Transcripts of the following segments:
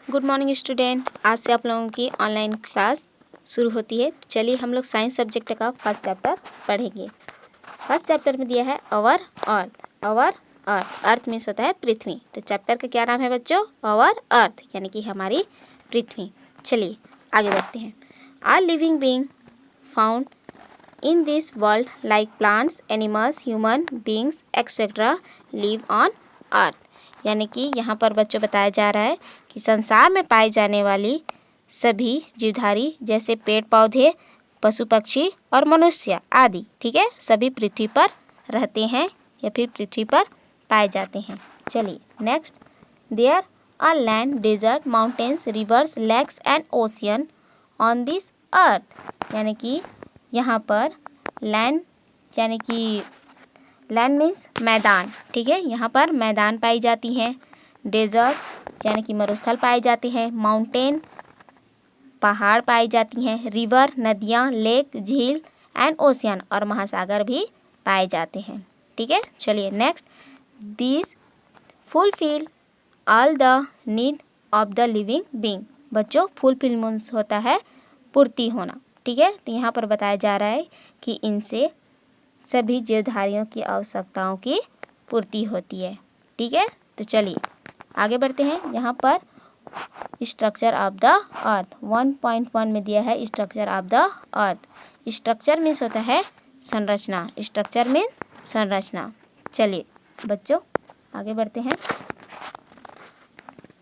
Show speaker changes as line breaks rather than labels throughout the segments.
Good morning student. आज से आप लोगों की ऑनलाइन क्लास शुरू होती है। चलिए हम लोग साइंस सब्जेक्ट का फर्स्ट चैप्टर पढ़ेंगे। फर्स्ट चैप्टर में दिया है अवर अर्थ। अर्थ मीन्स होता है पृथ्वी। तो चैप्टर का क्या नाम है बच्चों? अवर अर्थ, यानी कि हमारी पृथ्वी। चलिए आगे बढ़ते हैं। Are living being found in this world like plants, animals, human beings etcetera live on earth. यानी कि यहाँ पर बच्चों बताया जा रहा है कि संसार में पाई जाने वाली सभी जीवधारी जैसे पेड़ पौधे, पशु पक्षी और मनुष्य आदि, ठीक है, सभी पृथ्वी पर रहते हैं या फिर पृथ्वी पर पाए जाते हैं। चलिए next. There are land, desert, mountains, rivers, lakes and ocean on this earth. यानी कि यहाँ पर लैंड यानी कि लैंड मीन्स मैदान, ठीक है, यहाँ पर मैदान पाई जाती हैं। डेजर्ट यानी कि मरुस्थल पाए जाते हैं। माउंटेन पहाड़ पाई जाती हैं। रिवर नदियाँ, लेक झील एंड ओशियन और महासागर भी पाए जाते हैं, ठीक है। चलिए next. This fulfil all the need of the living being. बच्चों फुलफिल मीन्स होता है पूर्ति होना, ठीक है। तो यहाँ पर बताया जा रहा है कि इनसे सभी जीवधारियों की आवश्यकताओं की पूर्ति होती है, ठीक है। तो चलिए आगे बढ़ते हैं। यहाँ पर स्ट्रक्चर ऑफ द अर्थ 1.1 में दिया है structure of the earth. Structure means होता है संरचना। स्ट्रक्चर मीन्स संरचना। चलिए बच्चों आगे बढ़ते हैं।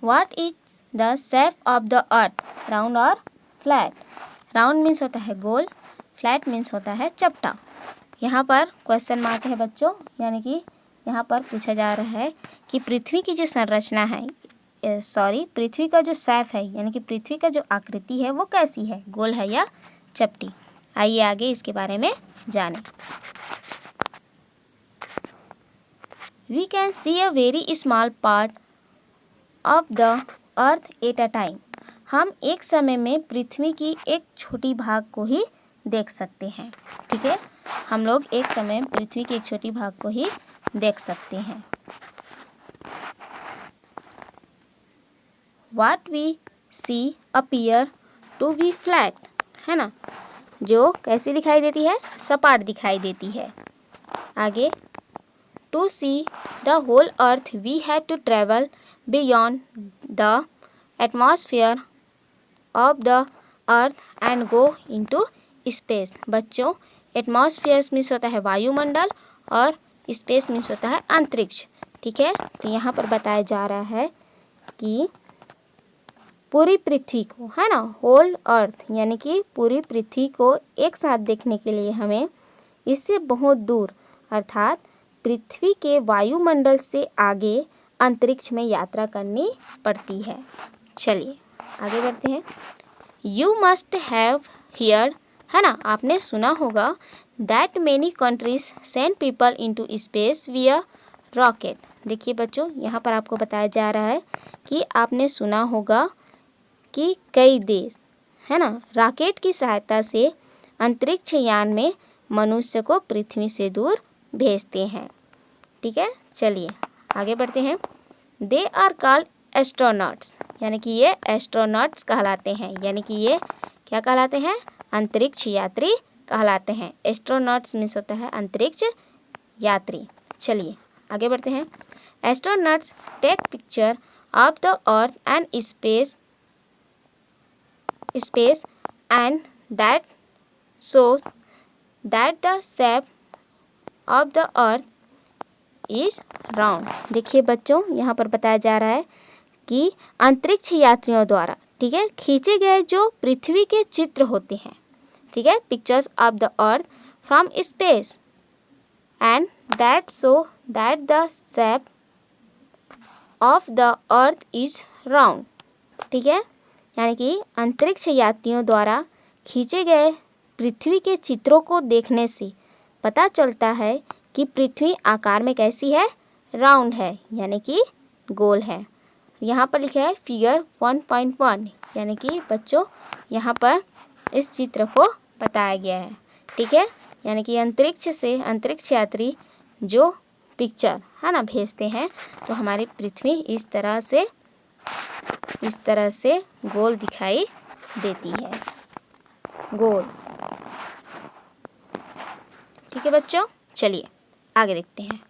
What is the shape of the earth, round और फ्लैट? राउंड मीन्स होता है गोल, फ्लैट मीन्स होता है चपटा। यहाँ पर क्वेश्चन मार्क है बच्चों, यानी कि यहाँ पर पूछा जा रहा है कि पृथ्वी की जो संरचना है, पृथ्वी का जो शेप है यानी कि पृथ्वी का जो आकृति है वो कैसी है, गोल है या चपटी? आइए आगे इसके बारे में जानें। We can see a very small part of the earth at a time. हम एक समय में पृथ्वी की एक छोटी भाग को ही देख सकते हैं, ठीक है। हम लोग एक समय पृथ्वी की एक छोटी भाग को ही देख सकते हैं। What we see appear to be flat, है ना, जो कैसी दिखाई देती है? सपाट दिखाई देती है। आगे, to see the whole earth we had to travel beyond the atmosphere of the earth and go into space। बच्चों एटमॉस्फेयर मीन्स होता है वायुमंडल और स्पेस मीन्स होता है अंतरिक्ष, ठीक है। तो यहाँ पर बताया जा रहा है कि पूरी पृथ्वी को, है ना, होल अर्थ यानी कि पूरी पृथ्वी को एक साथ देखने के लिए हमें इससे बहुत दूर अर्थात पृथ्वी के वायुमंडल से आगे अंतरिक्ष में यात्रा करनी पड़ती है। चलिए आगे बढ़ते हैं। यू मस्ट हैव हियर्ड, है ना, आपने सुना होगा, that many countries send people into space विया रॉकेट। देखिए बच्चों यहाँ पर आपको बताया जा रहा है कि आपने सुना होगा कि कई देश, है ना, रॉकेट की सहायता से अंतरिक्ष यान में मनुष्य को पृथ्वी से दूर भेजते हैं, ठीक है। चलिए आगे बढ़ते हैं। दे आर कॉल्ड एस्ट्रोनॉट्स, यानी कि ये एस्ट्रोनॉट्स कहलाते हैं, यानी कि ये क्या कहलाते हैं? अंतरिक्ष यात्री कहलाते हैं। एस्ट्रोनॉट्स मीन्स होता है अंतरिक्ष यात्री। चलिए आगे बढ़ते हैं। Astronauts take picture of the earth and space and that shows that the shape of the earth is round। देखिए बच्चों यहाँ पर बताया जा रहा है कि अंतरिक्ष यात्रियों द्वारा, ठीक है, खींचे गए जो पृथ्वी के चित्र होते हैं, ठीक है, pictures of the earth from space and that show that the shape of the earth is round, ठीक है। यानी कि अंतरिक्ष यात्रियों द्वारा खींचे गए पृथ्वी के चित्रों को देखने से पता चलता है कि पृथ्वी आकार में कैसी है? राउंड है, यानी कि गोल है। यहाँ पर लिखा है फिगर 1.1, यानी कि बच्चों यहाँ पर इस चित्र को बताया गया है, ठीक है। यानी कि अंतरिक्ष से अंतरिक्ष यात्री जो पिक्चर, है ना, भेजते हैं तो हमारी पृथ्वी इस तरह से इस तरह से गोल दिखाई देती है, गोल। ठीक है बच्चों, चलिए आगे देखते हैं।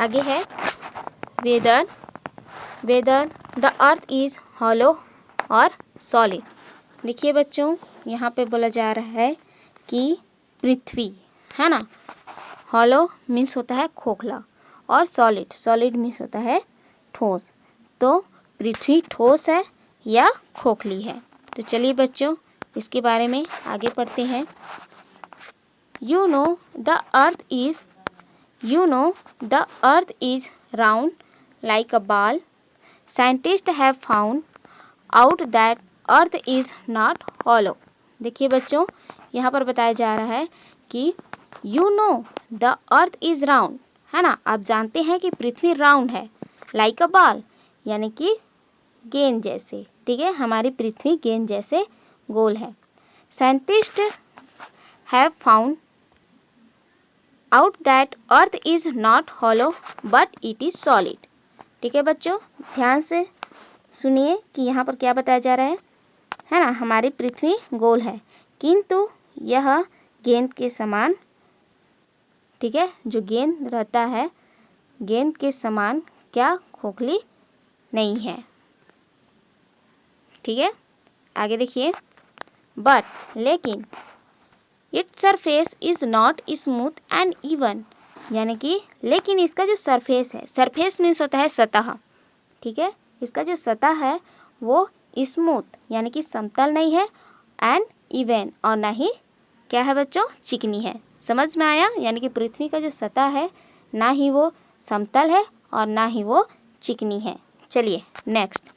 आगे है whether the earth is hollow और सॉलिड। देखिए बच्चों, यहाँ पे बोला जा रहा है कि पृथ्वी है ना, हॉलो मीन्स होता है खोखला और सॉलिड मीन्स होता है ठोस। तो पृथ्वी ठोस है या खोखली है? तो चलिए बच्चों इसके बारे में आगे पढ़ते हैं। You know the earth is round like a ball. Scientist have found out that earth is not hollow. देखिए बच्चों, यहाँ पर बताया जा रहा है कि you know the earth is round, है ना, आप जानते हैं कि पृथ्वी राउंड है, लाइक अ बॉल यानी कि गेंद जैसे। ठीक है, हमारी पृथ्वी गेंद जैसे गोल है। Scientist have found out that earth is not hollow but it is solid. ठीक है बच्चों, ध्यान से सुनिए कि यहाँ पर क्या बताया जा रहा है ना, हमारी पृथ्वी गोल है किंतु यह गेंद के समान, ठीक है, जो गेंद रहता है गेंद के समान क्या खोखली नहीं है। ठीक है, आगे देखिए। बट लेकिन its surface is not smooth and even, यानी कि लेकिन इसका जो सरफेस है, सरफेस मीन्स होता है सतह। ठीक है, इसका जो सतह है वो स्मूथ यानी कि समतल नहीं है, एंड इवन और ना ही क्या है बच्चों, चिकनी है। समझ में आया? यानी कि पृथ्वी का जो सतह है ना ही वो समतल है और ना ही वो चिकनी है। चलिए next.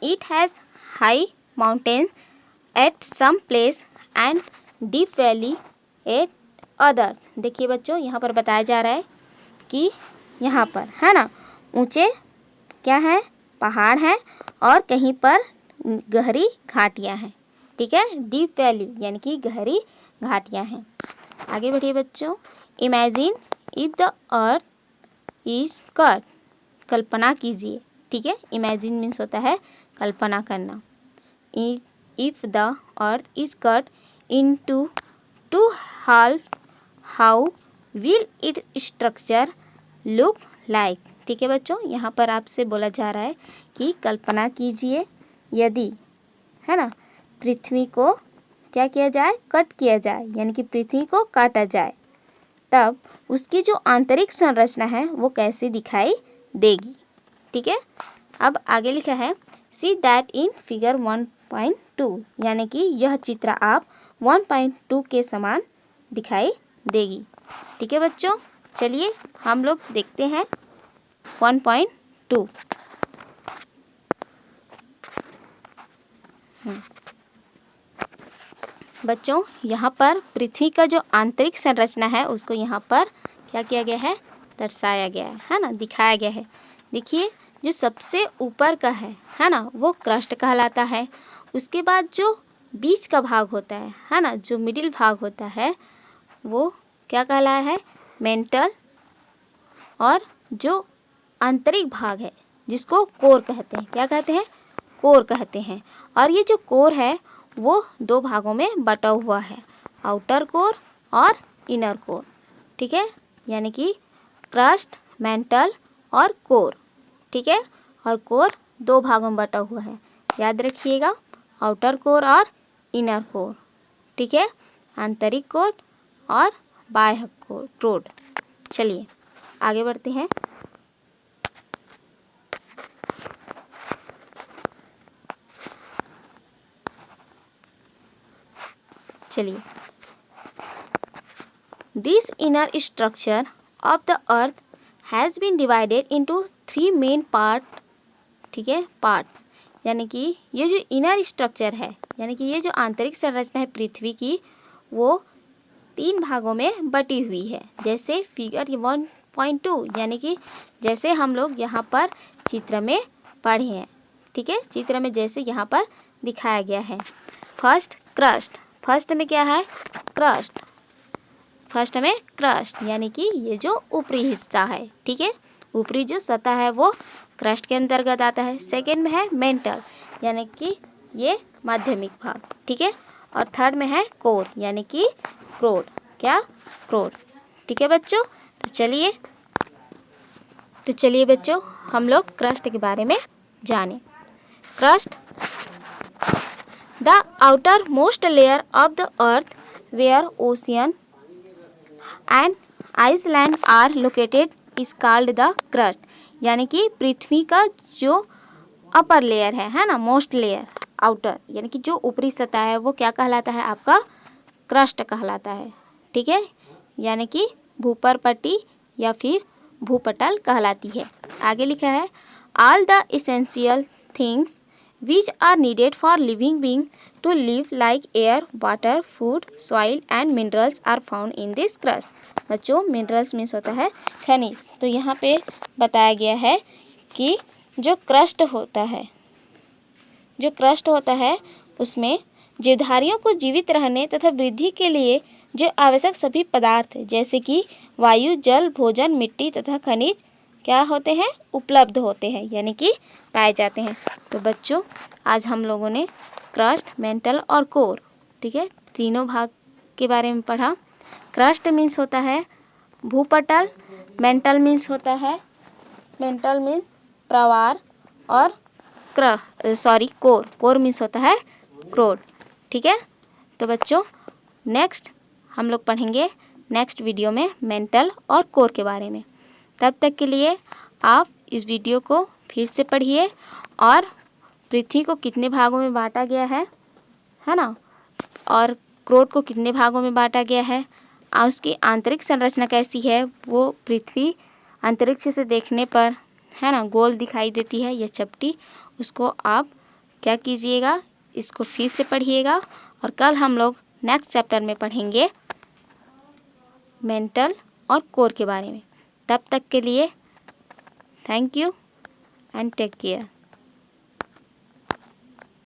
It has high mountain at some place and deep valley at others. देखिए बच्चों, यहाँ पर बताया जा रहा है कि यहाँ पर है ना ऊंचे क्या है, पहाड़ हैं और कहीं पर गहरी घाटियाँ हैं। ठीक है, डीप वैली यानी कि गहरी घाटियाँ हैं। आगे बढ़िए बच्चों। Imagine if the earth is cut, कल्पना कीजिए। ठीक है, इमेजिन मीन्स होता है कल्पना करना। If the earth is cut into two half, how will it structure look like. ठीक है बच्चों, यहाँ पर आपसे बोला जा रहा है कि कल्पना कीजिए यदि है ना पृथ्वी को क्या किया जाए, कट किया जाए यानी कि पृथ्वी को काटा जाए, तब उसकी जो आंतरिक संरचना है वो कैसे दिखाई देगी। ठीक है, अब आगे लिखा है सी दैट इन फिगर 1.2, यानी कि यह चित्र आप 1.2 के समान दिखाई देगी। ठीक है बच्चों, चलिए हम लोग देखते हैं 1.2। बच्चों, यहाँ पर पृथ्वी का जो आंतरिक संरचना है उसको यहाँ पर क्या किया गया है, दर्शाया गया है ना, दिखाया गया है। देखिए, जो सबसे ऊपर का है ना, वो क्रस्ट कहलाता है। उसके बाद जो बीच का भाग होता है ना, जो मिडिल भाग होता है वो क्या कहलाया है, मेंटल। और जो आंतरिक भाग है जिसको कोर कहते हैं, क्या कहते हैं, कोर कहते हैं। और ये जो कोर है वो दो भागों में बटा हुआ है, आउटर कोर और इनर कोर। ठीक है, यानी कि क्रस्ट, मेंटल और कोर। ठीक है, और कोर दो भागों में बटा हुआ है, याद रखिएगा, आउटर कोर और इनर कोर। ठीक है, आंतरिक कोर और बाह्य कोर। चलिए आगे बढ़ते हैं। चलिए, this inner structure of the earth has been divided into 3 main part. ठीक है, पार्ट्स, यानी कि ये जो इनर स्ट्रक्चर है यानी कि ये जो आंतरिक संरचना है पृथ्वी की, वो 3 भागों में बटी हुई है। जैसे फिगर 1.2 यानी कि जैसे हम लोग यहाँ पर चित्र में पढ़े हैं। ठीक है, चित्र में जैसे यहाँ पर दिखाया गया है। फर्स्ट क्रस्ट, फर्स्ट में क्या है, क्रस्ट। फर्स्ट में क्रस्ट यानी कि ये जो ऊपरी हिस्सा है, ठीक है, ऊपरी जो सतह है वो क्रस्ट के अंतर्गत आता है। सेकेंड में है मेंटल यानी कि ये माध्यमिक भाग, ठीक है, और थर्ड में है कोर यानी कि क्रोड, क्या, क्रोड, ठीक है बच्चों। तो चलिए बच्चों हम लोग क्रस्ट के बारे में जाने। Crust the outer most layer of the earth where ocean and island are located is called the crust, यानी कि पृथ्वी का जो अपर लेयर है ना, मोस्ट लेयर, आउटर यानी कि जो ऊपरी सतह है वो क्या कहलाता है, आपका क्रस्ट कहलाता है, ठीक है, यानी कि भूपर पट्टी या फिर भूपटल कहलाती है। आगे लिखा है all the essential things which are needed for living being to live like air, water, food, soil and minerals are found in this crust. बच्चों मिनरल्स मीन्स होता है खनिज। तो यहाँ पे बताया गया है कि जो क्रस्ट होता है उसमें जीवधारियों को जीवित रहने तथा वृद्धि के लिए जो आवश्यक सभी पदार्थ जैसे कि वायु, जल, भोजन, मिट्टी तथा खनिज क्या होते हैं, उपलब्ध होते हैं, यानी कि पाए जाते हैं। तो बच्चों आज हम लोगों ने क्रस्ट, मेंटल और कोर, ठीक है, तीनों भाग के बारे में पढ़ा। क्रस्ट मीन्स होता है भूपटल, मेंटल मीन्स प्रवार और कोर मीन्स होता है क्रोड, ठीक है। तो बच्चों नेक्स्ट हम लोग पढ़ेंगे नेक्स्ट वीडियो में मेंटल और कोर के बारे में। तब तक के लिए आप इस वीडियो को फिर से पढ़िए और पृथ्वी को कितने भागों में बांटा गया है ना, और क्रोड को कितने भागों में बांटा गया है और उसकी आंतरिक संरचना कैसी है, वो पृथ्वी अंतरिक्ष से देखने पर है ना गोल दिखाई देती है या चपटी, उसको आप क्या कीजिएगा, इसको फिर से पढ़िएगा और कल हम लोग नेक्स्ट चैप्टर में पढ़ेंगे मेंटल और कोर के बारे में। तब तक के लिए thank you and take care.